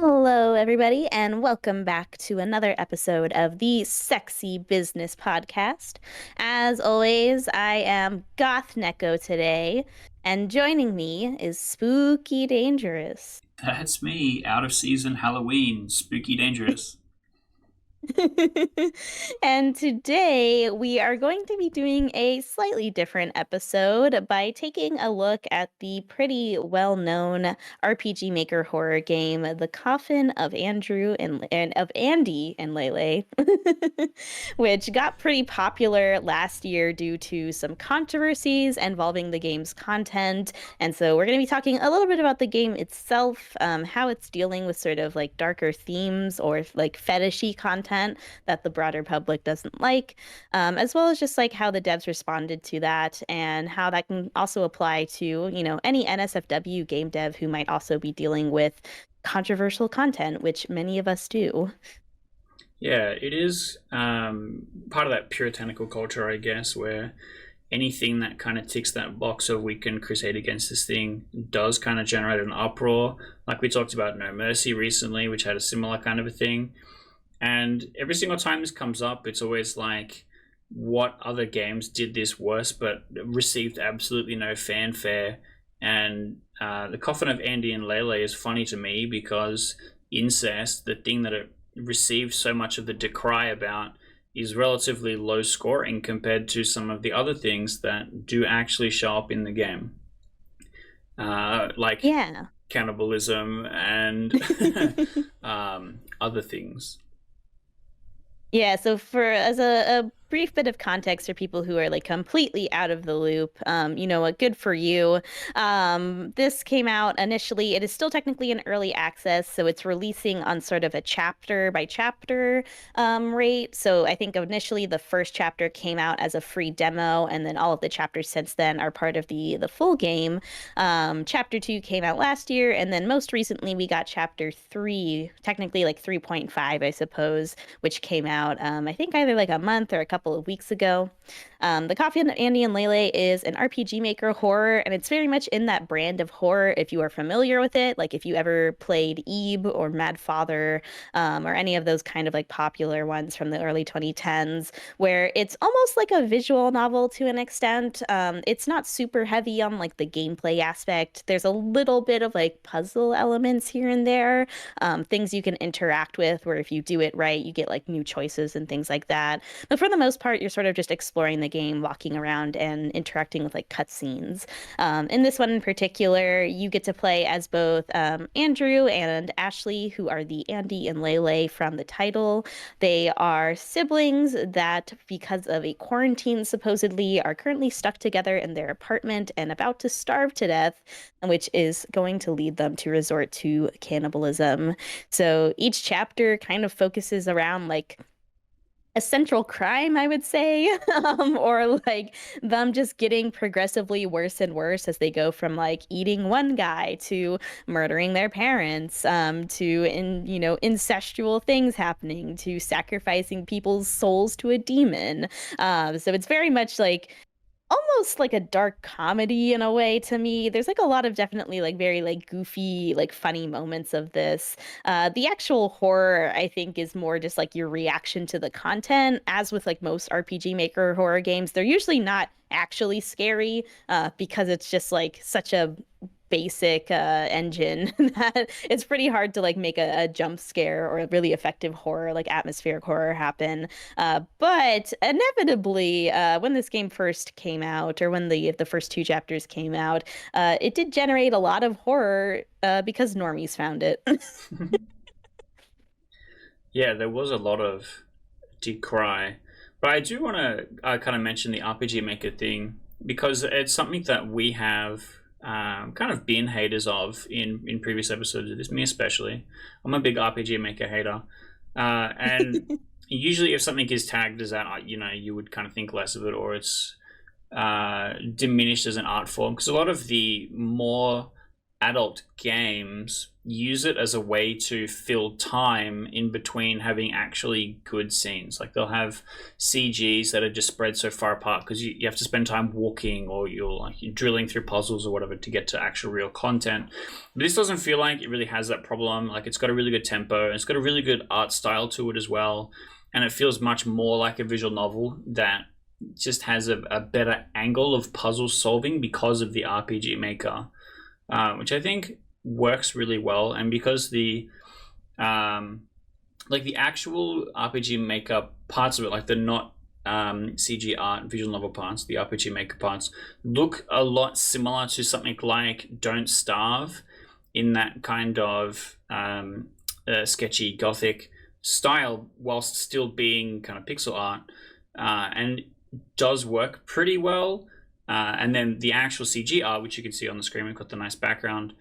Hello, everybody, and welcome back to another episode of the Sexy Business Podcast. As always, I am Goth Neko today, and joining me is Spooky Dangerous. That's me, out of season Halloween, spooky dangerous. And today we are going to be doing a slightly different episode by taking a look at the pretty well-known RPG Maker horror game, The Coffin of Andrew and of Andy and Leyley, which got pretty popular last year due to some controversies involving the game's content. And so we're going to be talking a little bit about the game itself, how it's dealing with sort of like darker themes or like fetishy content that the broader public doesn't like, as well as just like how the devs responded to that and how that can also apply to, any NSFW game dev who might also be dealing with controversial content, which many of us do. Yeah, it is part of that puritanical culture, I guess, where anything that kind of ticks that box of we can crusade against this thing does kind of generate an uproar. Like we talked about No Mercy recently, which had a similar kind of a thing. And every single time this comes up, it's always like, what other games did this worse but received absolutely no fanfare? And the Coffin of Andy and Leyley is funny to me because incest, the thing that it received so much of the decry about, is relatively low scoring compared to some of the other things that do actually show up in the game. Like Yeah. cannibalism and other things. Yeah, so for as a brief bit of context for people who are like completely out of the loop, a good for you. This came out initially. It is still technically in early access, so it's releasing on sort of a chapter by chapter rate. So I think initially the first chapter came out as a free demo, and then all of the chapters since then are part of the full game. Chapter 2 came out last year, and then most recently we got chapter 3, technically like 3.5, I suppose, which came out I think either like a month or a couple of weeks ago. The Coffee and Andy and Leyley is an RPG Maker horror, and it's very much in that brand of horror if you are familiar with it. Like if you ever played Ebe or Mad Father, or any of those kind of like popular ones from the early 2010s, where it's almost like a visual novel to an extent. It's not super heavy on like the gameplay aspect. There's a little bit of like puzzle elements here and there, things you can interact with, where if you do it right, you get like new choices and things like that. But for the most part, you're sort of just exploring the game, walking around and interacting with like cutscenes. In this one in particular, you get to play as both Andrew and Ashley, who are the Andy and Leyley from the title. They are siblings that, because of a quarantine, supposedly are currently stuck together in their apartment and about to starve to death, which is going to lead them to resort to cannibalism. So each chapter kind of focuses around like a central crime, I would say, or like them just getting progressively worse and worse as they go from like eating one guy to murdering their parents, to incestual things happening, to sacrificing people's souls to a demon. So it's very much like almost like a dark comedy in a way to me. There's like a lot of definitely like very like goofy, like funny moments of this. The actual horror, I think, is more just like your reaction to the content. As with like most RPG Maker horror games, they're usually not actually scary, because it's just like such a basic engine that it's pretty hard to like make a jump scare or a really effective horror, like atmospheric horror, happen. But inevitably, when this game first came out, or when the first two chapters came out, it did generate a lot of horror because normies found it. Yeah, there was a lot of decry. But I do want to kind of mention the RPG Maker thing because it's something that we have kind of been haters of in previous episodes of this, me especially. I'm a big RPG Maker hater. And usually if something is tagged as that, you would kind of think less of it, or it's diminished as an art form. Because a lot of the more adult games use it as a way to fill time in between having actually good scenes. Like they'll have CGs that are just spread so far apart because you have to spend time walking, or you're drilling through puzzles or whatever to get to actual real content. But this doesn't feel like it really has that problem. Like it's got a really good tempo, and it's got a really good art style to it as well, and it feels much more like a visual novel that just has a better angle of puzzle solving because of the RPG Maker, which I think works really well. And because the like the actual RPG Maker parts of it, like the not CG art visual novel parts, the RPG Maker parts look a lot similar to something like Don't Starve, in that kind of sketchy gothic style, whilst still being kind of pixel art, and does work pretty well. And then the actual CG art, which you can see on the screen, we've got the nice background,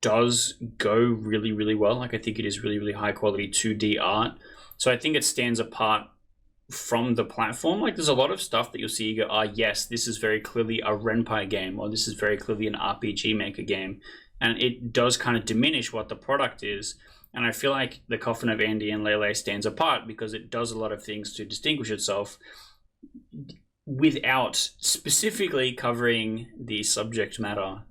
does go really, really well. Like I think it is really, really high quality 2D art. So I think it stands apart from the platform. Like there's a lot of stuff that you'll see, you go, yes, this is very clearly a Renpai game, or this is very clearly an RPG Maker game. And it does kind of diminish what the product is. And I feel like the Coffin of Andy and Leyley stands apart because it does a lot of things to distinguish itself without specifically covering the subject matter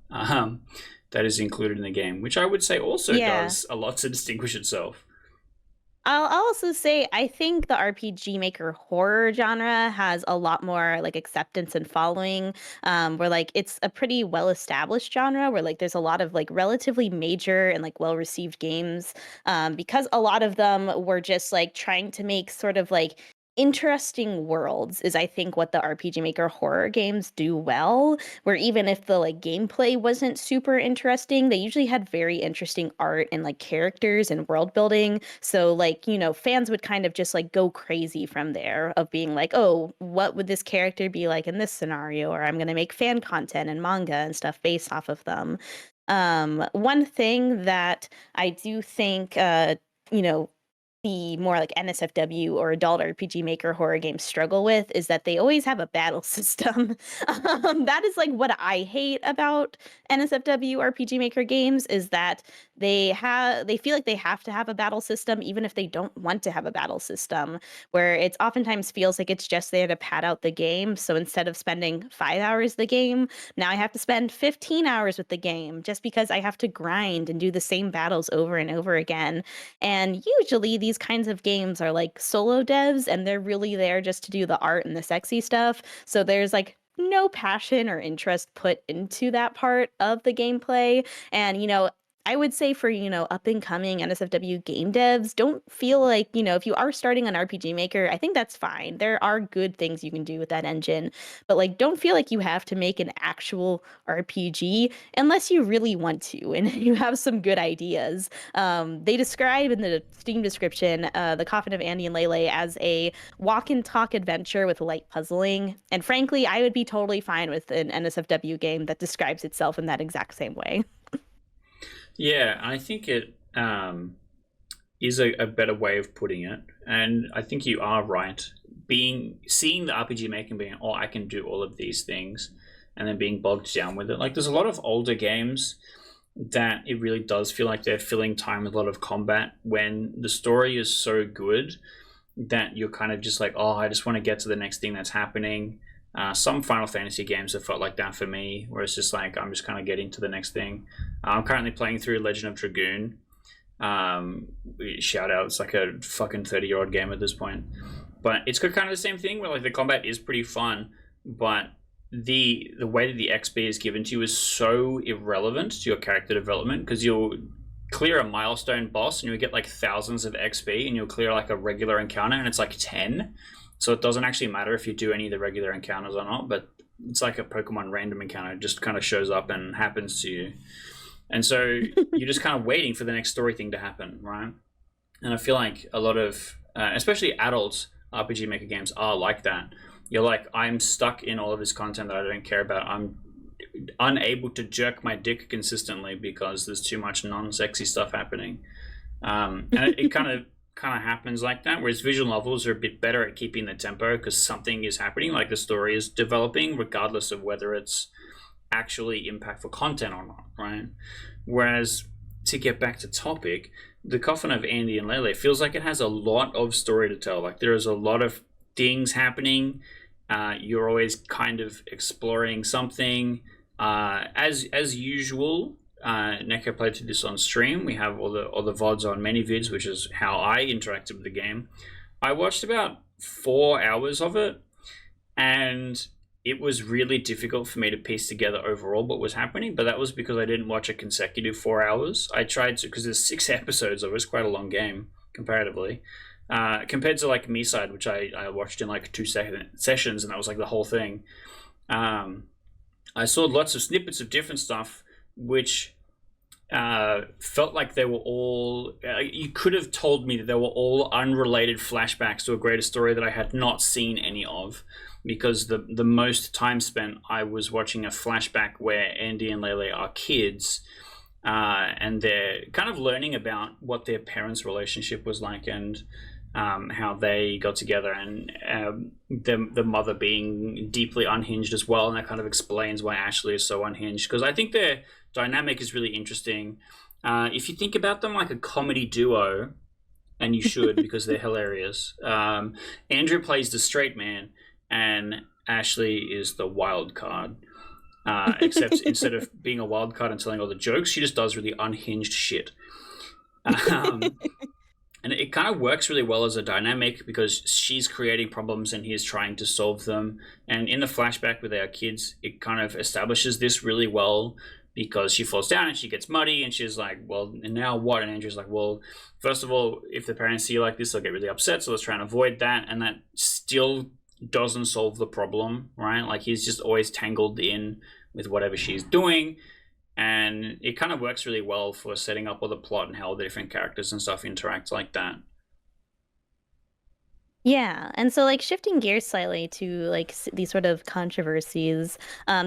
that is included in the game, which I would say also does a lot to distinguish itself. I'll also say I think the RPG Maker horror genre has a lot more like acceptance and following. Where like it's a pretty well established genre where like there's a lot of like relatively major and like well received games. Because a lot of them were just like trying to make sort of like interesting worlds is I think what the RPG Maker horror games do well, where even if the like gameplay wasn't super interesting, they usually had very interesting art and like characters and world building. So like, fans would kind of just like go crazy from there of being like, oh, what would this character be like in this scenario? Or I'm gonna make fan content and manga and stuff based off of them. One thing that I do think you know, the more like NSFW or adult RPG Maker horror games struggle with is that they always have a battle system. That is like what I hate about NSFW RPG Maker games is that they feel like they have to have a battle system even if they don't want to have a battle system, where it's oftentimes feels like it's just there to pad out the game. So instead of spending 5 hours the game, now I have to spend 15 hours with the game just because I have to grind and do the same battles over and over again. And usually these kinds of games are like solo devs and they're really there just to do the art and the sexy stuff. So there's like no passion or interest put into that part of the gameplay. And, I would say for, up and coming NSFW game devs, don't feel like, if you are starting on RPG Maker, I think that's fine. There are good things you can do with that engine, but like, don't feel like you have to make an actual RPG unless you really want to and you have some good ideas. They describe in the Steam description the Coffin of Andy and Leyley as a walk and talk adventure with light puzzling. And frankly, I would be totally fine with an NSFW game that describes itself in that exact same way. Yeah, I think it is a better way of putting it, and I think you are right. Seeing the RPG Maker and being, I can do all of these things, and then being bogged down with it. Like, there's a lot of older games that it really does feel like they're filling time with a lot of combat when the story is so good that you're kind of just like, I just want to get to the next thing that's happening. Some Final Fantasy games have felt like that for me, where it's just like I'm just kind of getting to the next thing. I'm currently playing through Legend of Dragoon. Shout out, it's like a fucking 30-year-old game at this point. But it's got kind of the same thing where like the combat is pretty fun, but the way that the XP is given to you is so irrelevant to your character development, because you'll clear a milestone boss and you'll get like thousands of XP, and you'll clear like a regular encounter and it's like 10. So it doesn't actually matter if you do any of the regular encounters or not, but it's like a Pokemon random encounter. It just kind of shows up and happens to you. And so you're just kind of waiting for the next story thing to happen, right? And I feel like a lot of, especially adult RPG Maker games are like that. You're like, I'm stuck in all of this content that I don't care about. I'm unable to jerk my dick consistently because there's too much non-sexy stuff happening. And it kind of happens like that, whereas visual novels are a bit better at keeping the tempo because something is happening, like the story is developing, regardless of whether it's actually impactful content or not, right? Whereas, to get back to topic, the Coffin of Andy and Leyley feels like it has a lot of story to tell. Like, there is a lot of things happening. You're always kind of exploring something. As usual, Neko played through this on stream. We have all the VODs on many vids, which is how I interacted with the game. I watched about 4 hours of it, and it was really difficult for me to piece together overall what was happening, but that was because I didn't watch a consecutive 4 hours. I tried to, because there's 6 episodes of it. It's quite a long game comparatively, compared to like Me-Side, which I watched in like 2 sessions, and that was like the whole thing. I saw lots of snippets of different stuff, which felt like they were all. You could have told me that they were all unrelated flashbacks to a greater story that I had not seen any of, because the most time spent I was watching a flashback where Andy and Leyley are kids, and they're kind of learning about what their parents' relationship was like, and how they got together, and the mother being deeply unhinged as well, and that kind of explains why Ashley is so unhinged, because I think their dynamic is really interesting. If you think about them like a comedy duo, and you should because they're hilarious. Andrew plays the straight man, and Ashley is the wild card. Except instead of being a wild card and telling all the jokes, she just does really unhinged shit. And it kind of works really well as a dynamic because she's creating problems and he's trying to solve them. And in the flashback with our kids, it kind of establishes this really well, because she falls down and she gets muddy and she's like, well, and now what? And Andrew's like, well, first of all, if the parents see you like this, they'll get really upset. So let's try and avoid that. And that still doesn't solve the problem, right? Like, he's just always tangled in with whatever she's doing. And it kind of works really well for setting up all the plot and how all the different characters and stuff interact like that. Yeah, and so like shifting gears slightly to like these sort of controversies,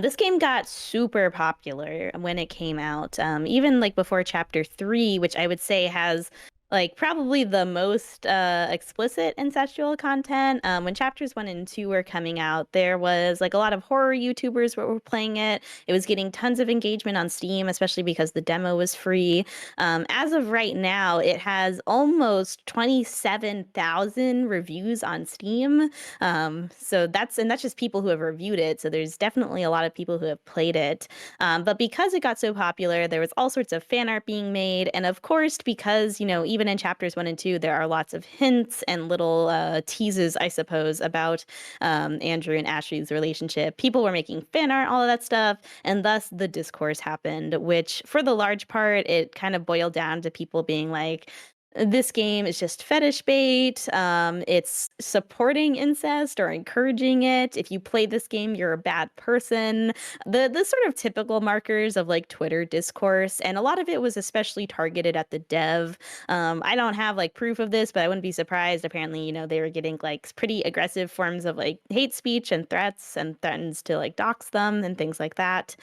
this game got super popular when it came out, even like before Chapter 3, which I would say has like probably the most explicit incestual content. When Chapters 1 and 2 were coming out, there was like a lot of horror YouTubers were playing it. It was getting tons of engagement on Steam, especially because the demo was free. As of right now, it has almost 27,000 reviews on Steam. So that's just people who have reviewed it. So there's definitely a lot of people who have played it. But because it got so popular, there was all sorts of fan art being made. And of course, because, even in Chapters 1 and 2, there are lots of hints and little teases, I suppose, about Andrew and Ashley's relationship. People were making fan art, all of that stuff. And thus the discourse happened, which for the large part, it kind of boiled down to people being like, this game is just fetish bait. It's supporting incest or encouraging it. If you play this game, you're a bad person. The sort of typical markers of like Twitter discourse, and a lot of it was especially targeted at the dev. I don't have like proof of this, but I wouldn't be surprised. Apparently, they were getting like pretty aggressive forms of like hate speech and threatens to like dox them and things like that.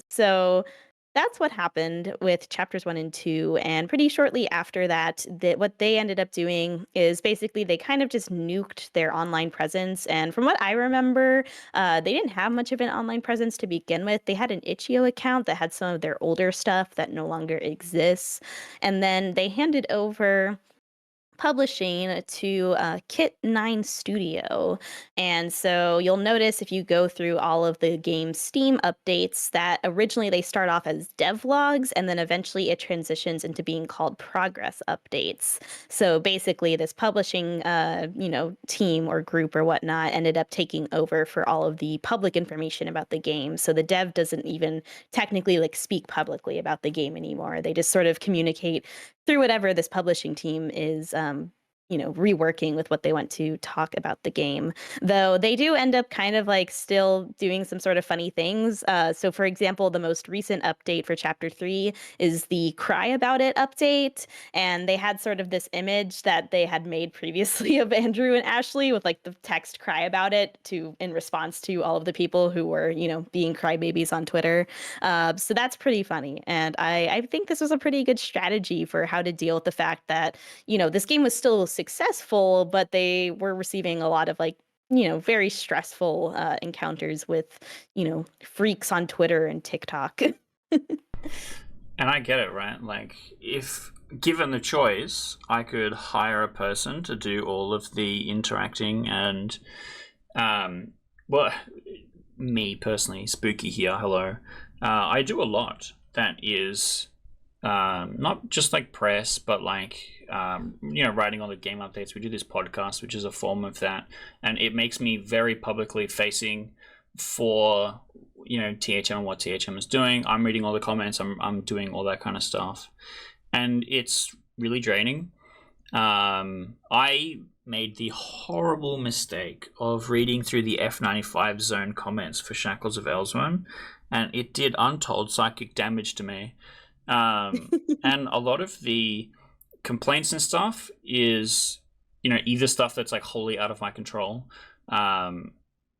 So that's what happened with Chapters 1 and 2. And pretty shortly after that, what they ended up doing is basically they kind of just nuked their online presence. And from what I remember, they didn't have much of an online presence to begin with. They had an itch.io account that had some of their older stuff that no longer exists. And then they handed over publishing to Kit 9 Studio. And so you'll notice if you go through all of the game's Steam updates that originally they start off as devlogs, and then eventually it transitions into being called progress updates. So basically this publishing team or group or whatnot ended up taking over for all of the public information about the game. So the dev doesn't even technically like speak publicly about the game anymore. They just sort of communicate through whatever this publishing team is reworking with what they want to talk about the game. Though they do end up kind of like still doing some sort of funny things. So for example, the most recent update for Chapter 3 is the Cry About It update. And they had sort of this image that they had made previously of Andrew and Ashley with like the text Cry About It in response to all of the people who were, being crybabies on Twitter. So that's pretty funny. And I think this was a pretty good strategy for how to deal with the fact that, this game was still successful, but they were receiving a lot of like very stressful encounters with, freaks on Twitter and TikTok. And I get it, right? Like, if given the choice, I could hire a person to do all of the interacting and, um, well, me personally, Spooky here, hello. I do a lot that is not just like press, but like writing all the game updates. We do this podcast, which is a form of that, and it makes me very publicly facing for THM and what THM is doing. I'm reading all the comments. I'm doing all that kind of stuff, and it's really draining. I made the horrible mistake of reading through the F95 zone comments for Shackles of Elswyn, and it did untold psychic damage to me. And a lot of the complaints and stuff is, either stuff that's like wholly out of my control.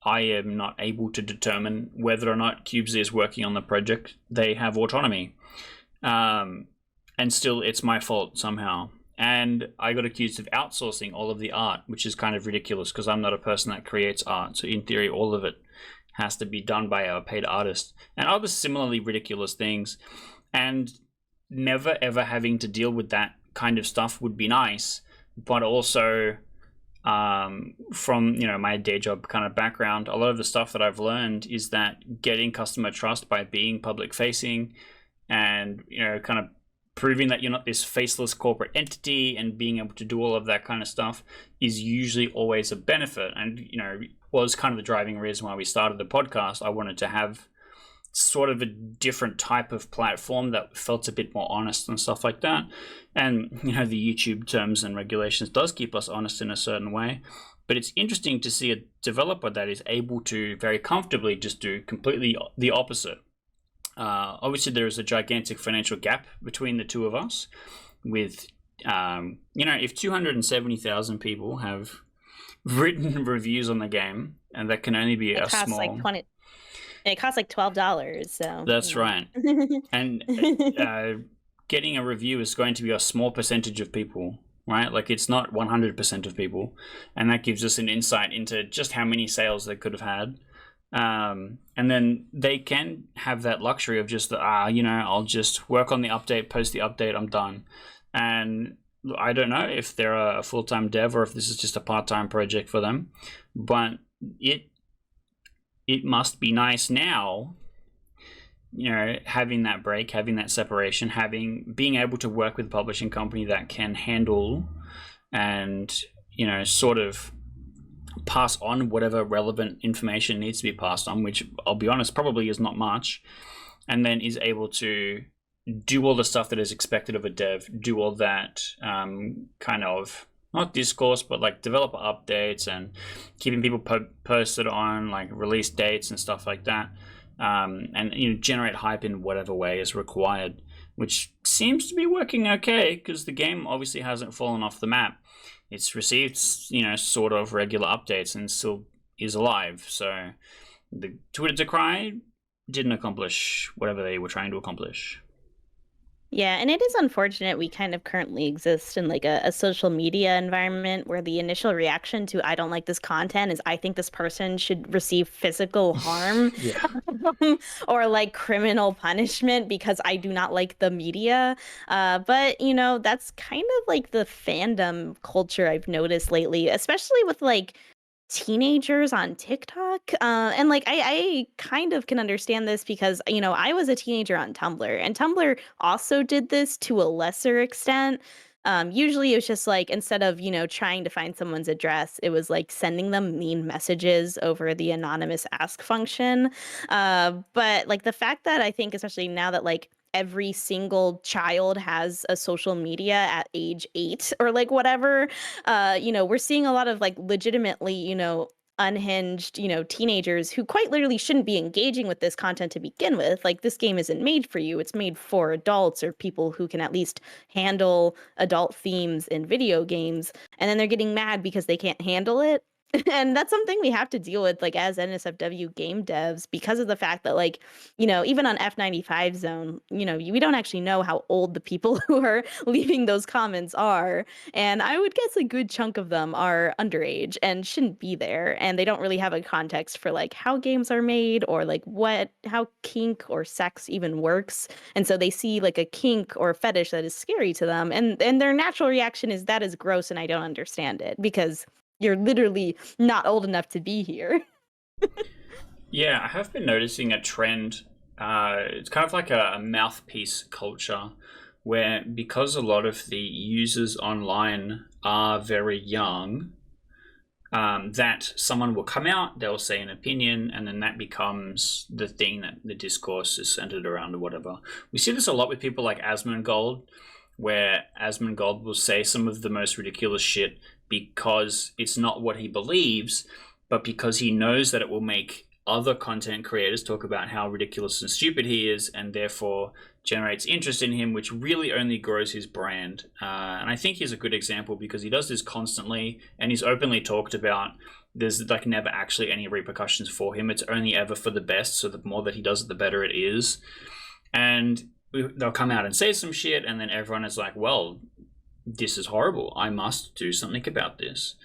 I am not able to determine whether or not Cubes is working on the project. They have autonomy. And still, it's my fault somehow. And I got accused of outsourcing all of the art, which is kind of ridiculous because I'm not a person that creates art. So in theory, all of it has to be done by a paid artist. And other similarly ridiculous things. And never ever having to deal with that kind of stuff would be nice. But also, from my day job kind of background, a lot of the stuff that I've learned is that getting customer trust by being public facing and kind of proving that you're not this faceless corporate entity and being able to do all of that kind of stuff is usually always a benefit. And was kind of the driving reason why we started the podcast. I wanted to have sort of a different type of platform that felt a bit more honest and stuff like that. And the YouTube terms and regulations does keep us honest in a certain way, but it's interesting to see a developer that is able to very comfortably just do completely the opposite. Obviously there is a gigantic financial gap between the two of us with if 270,000 people have written reviews on the game, and that can only be It a costs small like 20. It costs like $12, so That's right. And getting a review is going to be a small percentage of people, right? Like, it's not 100% of people. And that gives us an insight into just how many sales they could have had. And then they can have that luxury of just, I'll just work on the update, post the update, I'm done. And I don't know if they're a full-time dev or if this is just a part-time project for them, but it must be nice now, having that break, having that separation, being able to work with a publishing company that can handle and, sort of pass on whatever relevant information needs to be passed on, which I'll be honest, probably is not much, and then is able to do all the stuff that is expected of a dev, do all that kind of, not discourse, but like developer updates and keeping people posted on like release dates and stuff like that, and generate hype in whatever way is required, which seems to be working okay because the game obviously hasn't fallen off the map. It's received sort of regular updates and still is alive. So the Twitter decry didn't accomplish whatever they were trying to accomplish. Yeah, and it is unfortunate we kind of currently exist in like a social media environment where the initial reaction to I don't like this content is I think this person should receive physical harm Yeah. or like criminal punishment because I do not like the media. But that's kind of like the fandom culture I've noticed lately, especially with like teenagers on TikTok. And like I kind of can understand this because I was a teenager on Tumblr, and Tumblr also did this to a lesser extent. Usually it was just like instead of, trying to find someone's address, it was like sending them mean messages over the anonymous ask function. But like the fact that I think, especially now that like every single child has a social media at age 8 or like whatever, we're seeing a lot of like legitimately, unhinged, teenagers who quite literally shouldn't be engaging with this content to begin with. Like, this game isn't made for you. It's made for adults or people who can at least handle adult themes in video games. And then they're getting mad because they can't handle it. And that's something we have to deal with, like, as NSFW game devs, because of the fact that, like, even on F95 zone, we don't actually know how old the people who are leaving those comments are. And I would guess a good chunk of them are underage and shouldn't be there. And they don't really have a context for like how games are made or like how kink or sex even works. And so they see like a kink or a fetish that is scary to them. And their natural reaction is that is gross and I don't understand it because you're literally not old enough to be here. Yeah, I have been noticing a trend. It's kind of like a mouthpiece culture where, because a lot of the users online are very young, that someone will come out, they'll say an opinion, and then that becomes the thing that the discourse is centered around or whatever. We see this a lot with people like Asmongold, where Asmongold will say some of the most ridiculous shit because it's not what he believes, but because he knows that it will make other content creators talk about how ridiculous and stupid he is, and therefore generates interest in him, which really only grows his brand. And I think he's a good example because he does this constantly, and he's openly talked about. There's like never actually any repercussions for him. It's only ever for the best. So the more that he does it, the better it is. And they'll come out and say some shit, and then everyone is like, well, this is horrible. I must do something about this.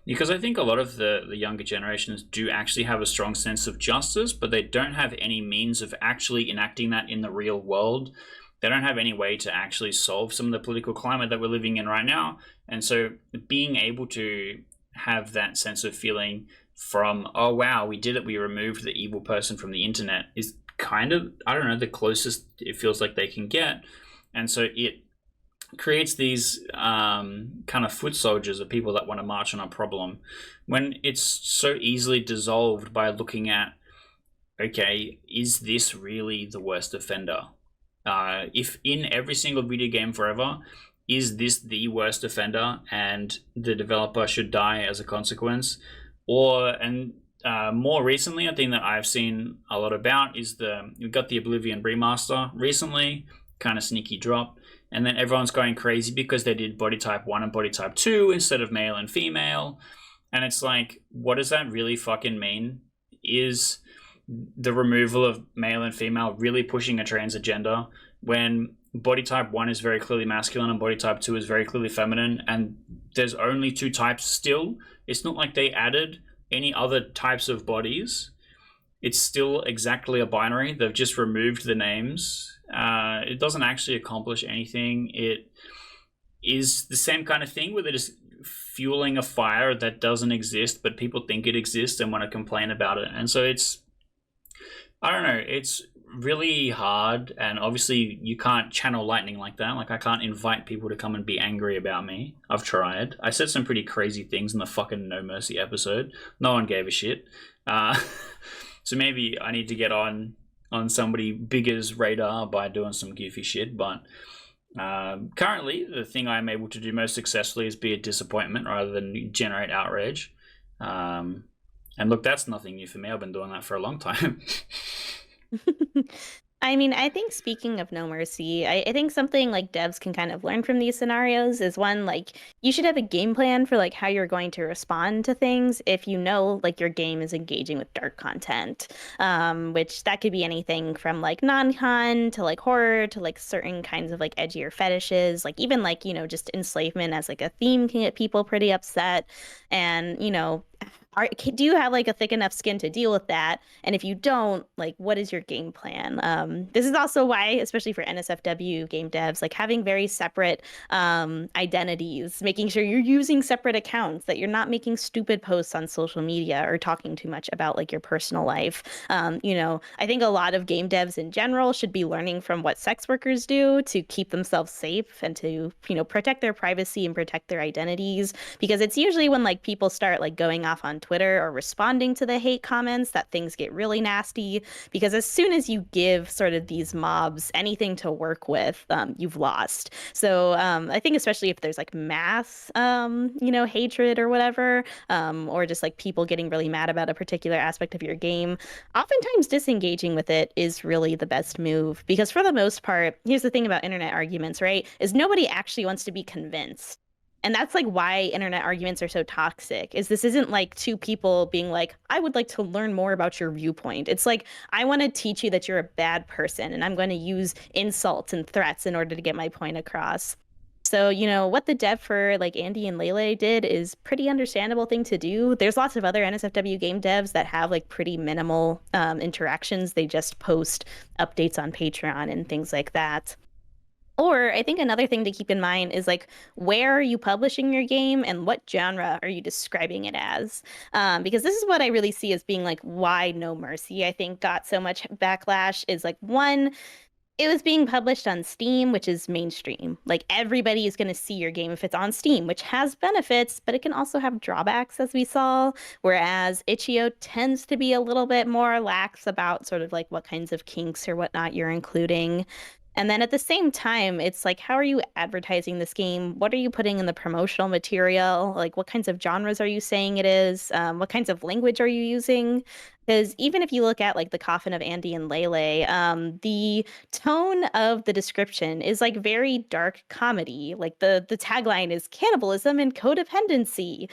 Because I think a lot of the younger generations do actually have a strong sense of justice, but they don't have any means of actually enacting that in the real world. They don't have any way to actually solve some of the political climate that we're living in right now. And so being able to have that sense of feeling from, oh, wow, we did it, we removed the evil person from the internet, is kind of, I don't know, the closest it feels like they can get. And so it creates these kind of foot soldiers of people that want to march on a problem when it's so easily dissolved by looking at, okay, is this really the worst offender? If in every single video game forever, is this the worst offender and the developer should die as a consequence? And more recently, a thing that I've seen a lot about is we got the Oblivion remaster recently, kind of sneaky drop. And then everyone's going crazy because they did body type 1 and body type 2 instead of male and female. And it's like, what does that really fucking mean? Is the removal of male and female really pushing a trans agenda when body type 1 is very clearly masculine and body type 2 is very clearly feminine, and there's only two types still? It's not like they added any other types of bodies. It's still exactly a binary. They've just removed the names. It doesn't actually accomplish anything. It is the same kind of thing where they're just fueling a fire that doesn't exist, but people think it exists and want to complain about it. And so I don't know, it's really hard. And obviously you can't channel lightning like that. Like, I can't invite people to come and be angry about me. I've tried. I said some pretty crazy things in the fucking No Mercy episode. No one gave a shit. So maybe I need to get on somebody bigger's radar by doing some goofy shit. But currently, the thing I'm able to do most successfully is be a disappointment rather than generate outrage. And look, that's nothing new for me. I've been doing that for a long time. I mean, I think speaking of No Mercy, I think something like devs can kind of learn from these scenarios is one, like, you should have a game plan for like how you're going to respond to things if you know like your game is engaging with dark content, which that could be anything from like non-con to like horror to like certain kinds of like edgier fetishes, like even like, just enslavement as like a theme can get people pretty upset. And, do you have like a thick enough skin to deal with that? And if you don't, like, what is your game plan? This is also why, especially for NSFW game devs, like having very separate identities, making sure you're using separate accounts, that you're not making stupid posts on social media or talking too much about like your personal life. I think a lot of game devs in general should be learning from what sex workers do to keep themselves safe and to, protect their privacy and protect their identities, because it's usually when like people start like going off on Twitter or responding to the hate comments that things get really nasty, because as soon as you give sort of these mobs anything to work with, you've lost. So I think especially if there's like mass, hatred or whatever, or just like people getting really mad about a particular aspect of your game, oftentimes disengaging with it is really the best move, because for the most part, here's the thing about internet arguments, right, is nobody actually wants to be convinced. And that's like why internet arguments are so toxic, is this isn't like two people being like, I would like to learn more about your viewpoint. It's like, I want to teach you that you're a bad person, and I'm going to use insults and threats in order to get my point across. So, what the dev for like Andy and Leyley did is pretty understandable thing to do. There's lots of other NSFW game devs that have like pretty minimal interactions. They just post updates on Patreon and things like that. Or I think another thing to keep in mind is like, where are you publishing your game and what genre are you describing it as? Because this is what I really see as being like why No Mercy, I think, got so much backlash is like, one, it was being published on Steam, which is mainstream. Like everybody is going to see your game if it's on Steam, which has benefits, but it can also have drawbacks, as we saw. Whereas Itch.io tends to be a little bit more lax about sort of like what kinds of kinks or whatnot you're including. And then at the same time, it's like, how are you advertising this game? What are you putting in the promotional material? Like, what kinds of genres are you saying it is? What kinds of language are you using? Because even if you look at like the Coffin of Andy and Leyley, the tone of the description is like very dark comedy. Like the tagline is cannibalism and codependency.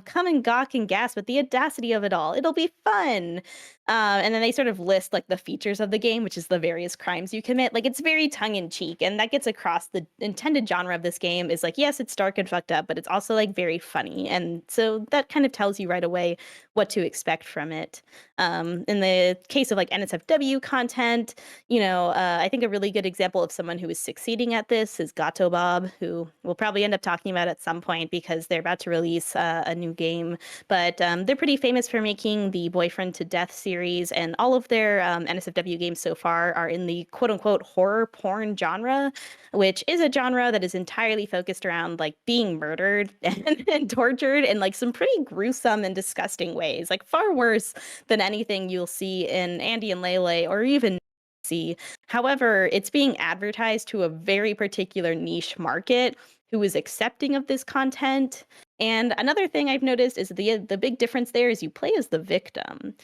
Come and gawk and gasp at the audacity of it all. It'll be fun. And then they sort of list like the features of the game, which is the various crimes you commit. Like it's very tongue in cheek, and that gets across the intended genre of this game is like, yes, it's dark and fucked up, but it's also like very funny. And so that kind of tells you right away what to expect from it. In the case of like NSFW content, I think a really good example of someone who is succeeding at this is Gato Bob, who we'll probably end up talking about at some point because they're about to release a new game. But they're pretty famous for making the Boyfriend to Death series, and all of their NSFW games so far are in the quote unquote horror porn genre, which is a genre that is entirely focused around like being murdered and tortured in like some pretty gruesome and disgusting ways, like far worse than anything you'll see in Andy and Leyley or even see. However, it's being advertised to a very particular niche market who is accepting of this content. And another thing I've noticed is the big difference there is you play as the victim.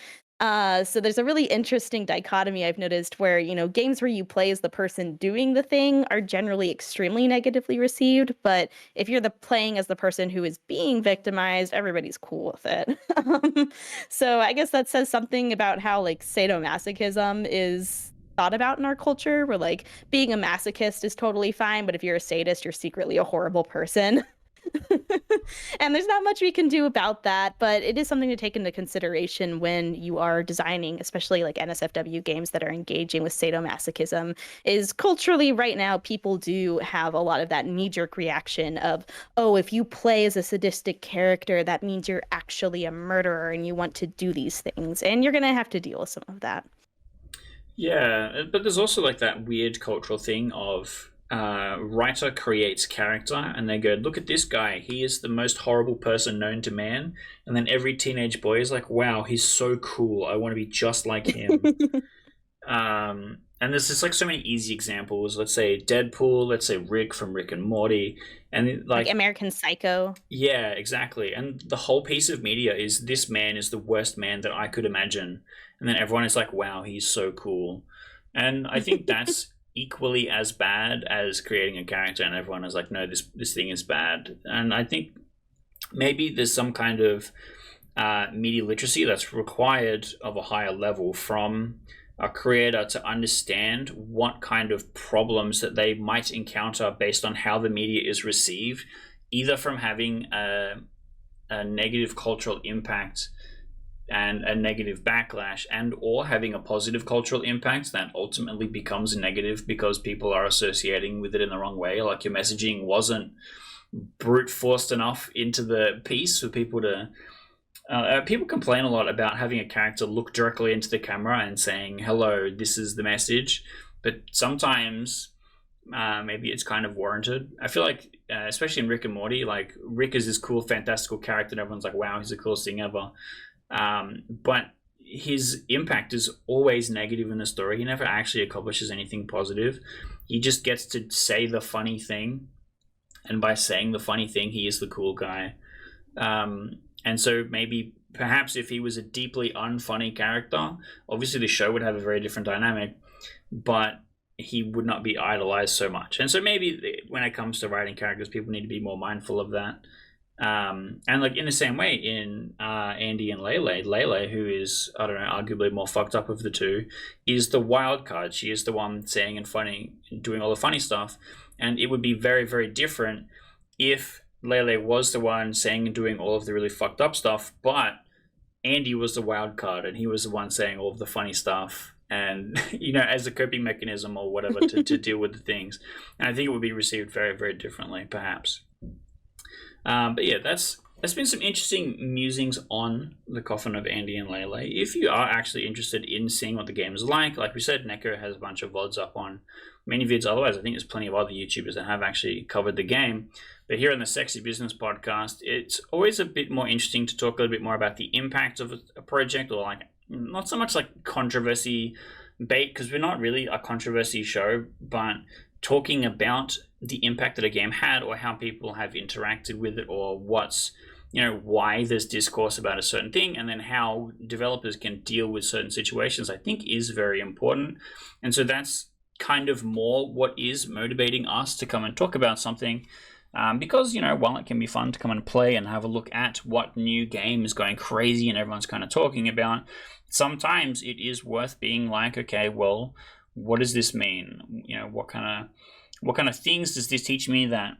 So there's a really interesting dichotomy I've noticed where, games where you play as the person doing the thing are generally extremely negatively received. But if you're playing as the person who is being victimized, everybody's cool with it. So I guess that says something about how like sadomasochism is thought about in our culture, where like being a masochist is totally fine, but if you're a sadist, you're secretly a horrible person. And there's not much we can do about that, but it is something to take into consideration when you are designing, especially like NSFW games that are engaging with sadomasochism, is culturally right now, people do have a lot of that knee-jerk reaction of, oh, if you play as a sadistic character, that means you're actually a murderer and you want to do these things. And you're going to have to deal with some of that. Yeah, but there's also like that weird cultural thing of writer creates character and they go, look at this guy, he is the most horrible person known to man. And then every teenage boy is like, wow, he's so cool. I want to be just like him. And there's just like so many easy examples. Let's say Deadpool, let's say Rick from Rick and Morty. And Like American Psycho. yeah, exactly. And the whole piece of media is this man is the worst man that I could imagine. And then everyone is like, wow, he's so cool. And I think that's equally as bad as creating a character and everyone is like, no, this thing is bad. And I think maybe there's some kind of media literacy that's required of a higher level from a creator to understand what kind of problems that they might encounter based on how the media is received, either from having a negative cultural impact and a negative backlash, and or having a positive cultural impact that ultimately becomes negative because people are associating with it in the wrong way. Like your messaging wasn't brute forced enough into the piece for people to people complain a lot about having a character look directly into the camera and saying, hello, this is the message. But sometimes maybe it's kind of warranted. I feel like, especially in Rick and Morty, like Rick is this cool, fantastical character and everyone's like, wow, he's the coolest thing ever. But his impact is always negative in the story. He never actually accomplishes anything positive. He just gets to say the funny thing. And by saying the funny thing, he is the cool guy. And so maybe perhaps if he was a deeply unfunny character, obviously the show would have a very different dynamic. But he would not be idolized so much. And so maybe when it comes to writing characters, people need to be more mindful of that. And like in the same way in Andy and Leyley, who is, I don't know, arguably more fucked up of the two, is the wild card. She is the one saying and funny, doing all the funny stuff. And it would be very, very different if Leyley was the one saying and doing all of the really fucked up stuff, but Andy was the wild card and he was the one saying all of the funny stuff and, as a coping mechanism or whatever to deal with the things. And I think it would be received very, very differently, perhaps. But yeah, that's been some interesting musings on the Coffin of Andy and Leyley. If you are actually interested in seeing what the game is like we said, Neko has a bunch of VODs up on many vids. Otherwise, I think there's plenty of other YouTubers that have actually covered the game. But here on the Sexy Business Podcast, it's always a bit more interesting to talk a little bit more about the impact of a project, or like not so much like controversy bait, because we're not really a controversy show, but talking about the impact that a game had or how people have interacted with it, or what's, why there's discourse about a certain thing, and then how developers can deal with certain situations, I think is very important. And so that's kind of more what is motivating us to come and talk about something. Because, while it can be fun to come and play and have a look at what new game is going crazy and everyone's kind of talking about, sometimes it is worth being like, okay, well, what does this mean? What kind of things does this teach me that,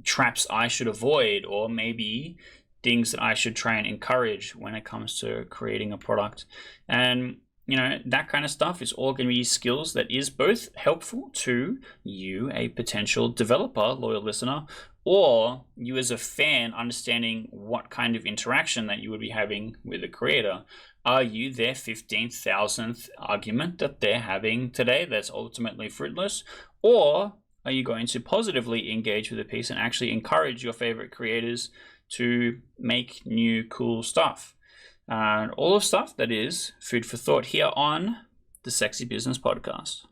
traps I should avoid, or maybe things that I should try and encourage when it comes to creating a product? And that kind of stuff is all going to be skills that is both helpful to you, a potential developer, loyal listener, or you as a fan understanding what kind of interaction that you would be having with a creator. Are you their 15,000th argument that they're having today that's ultimately fruitless? Or are you going to positively engage with a piece and actually encourage your favorite creators to make new, cool stuff? All of stuff that is food for thought here on the Sexy Business Podcast.